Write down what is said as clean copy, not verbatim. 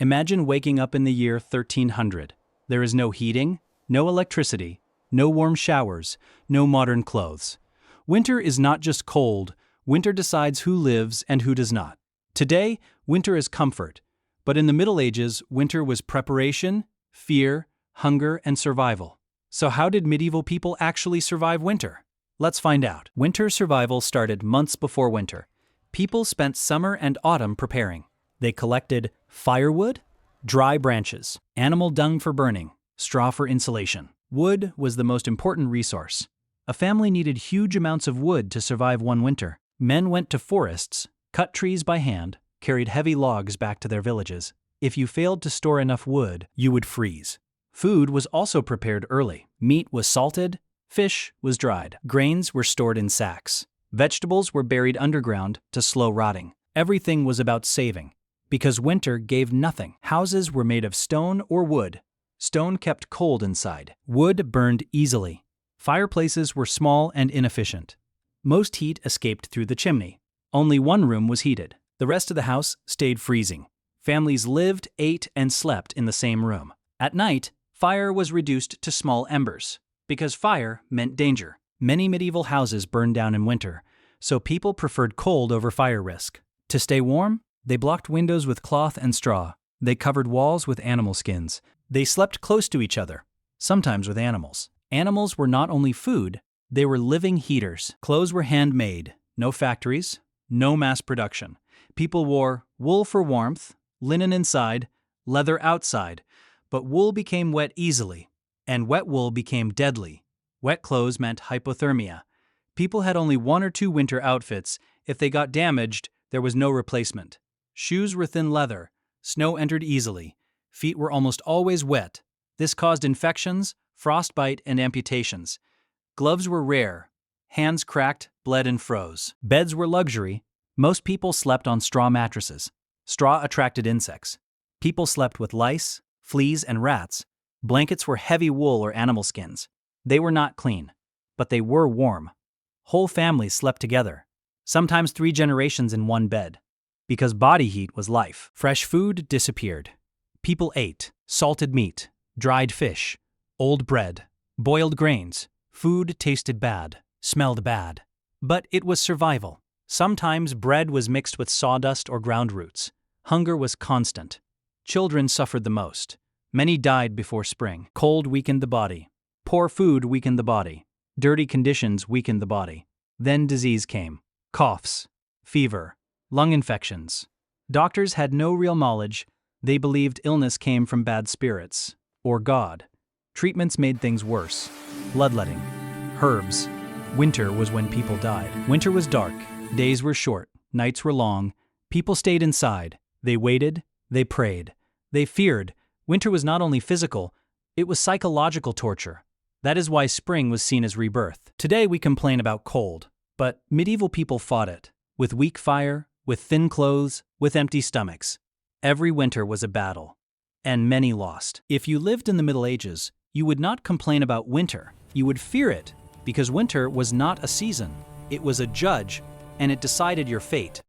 Imagine waking up in the year 1300. There is no heating, no electricity, no warm showers, no modern clothes. Winter is not just cold, winter decides who lives and who does not. Today, winter is comfort, but in the Middle Ages, winter was preparation, fear, hunger, and survival. So how did medieval people actually survive winter? Let's find out. Winter survival started months before winter. People spent summer and autumn preparing. They collected firewood, dry branches, animal dung for burning, straw for insulation. Wood was the most important resource. A family needed huge amounts of wood to survive one winter. Men went to forests, cut trees by hand, carried heavy logs back to their villages. If you failed to store enough wood, you would freeze. Food was also prepared early. Meat was salted, fish was dried, grains were stored in sacks. Vegetables were buried underground to slow rotting. Everything was about saving. Because winter gave nothing. Houses were made of stone or wood. Stone kept cold inside. Wood burned easily. Fireplaces were small and inefficient. Most heat escaped through the chimney. Only one room was heated. The rest of the house stayed freezing. Families lived, ate, and slept in the same room. At night, fire was reduced to small embers, because fire meant danger. Many medieval houses burned down in winter, so people preferred cold over fire risk. To stay warm, they blocked windows with cloth and straw. They covered walls with animal skins. They slept close to each other, sometimes with animals. Animals were not only food, they were living heaters. Clothes were handmade, no factories, no mass production. People wore wool for warmth, linen inside, leather outside, but wool became wet easily, and wet wool became deadly. Wet clothes meant hypothermia. People had only one or two winter outfits. If they got damaged, there was no replacement. Shoes were thin leather. Snow entered easily. Feet were almost always wet. This caused infections, frostbite, and amputations. Gloves were rare. Hands cracked, bled, and froze. Beds were luxury. Most people slept on straw mattresses. Straw attracted insects. People slept with lice, fleas, and rats. Blankets were heavy wool or animal skins. They were not clean, but they were warm. Whole families slept together, sometimes 3 generations in one bed, because body heat was life. Fresh food disappeared. People ate salted meat, dried fish, old bread, boiled grains. Food tasted bad, smelled bad. But it was survival. Sometimes bread was mixed with sawdust or ground roots. Hunger was constant. Children suffered the most. Many died before spring. Cold weakened the body. Poor food weakened the body. Dirty conditions weakened the body. Then disease came. Coughs, fever, lung infections. Doctors had no real knowledge. They believed illness came from bad spirits, or God. Treatments made things worse. Bloodletting, herbs. Winter was when people died. Winter was dark. Days were short. Nights were long. People stayed inside. They waited. They prayed. They feared. Winter was not only physical, it was psychological torture. That is why spring was seen as rebirth. Today we complain about cold, but medieval people fought it. With weak fire, with thin clothes, with empty stomachs. Every winter was a battle, and many lost. If you lived in the Middle Ages, you would not complain about winter. You would fear it, because winter was not a season. It was a judge, and it decided your fate.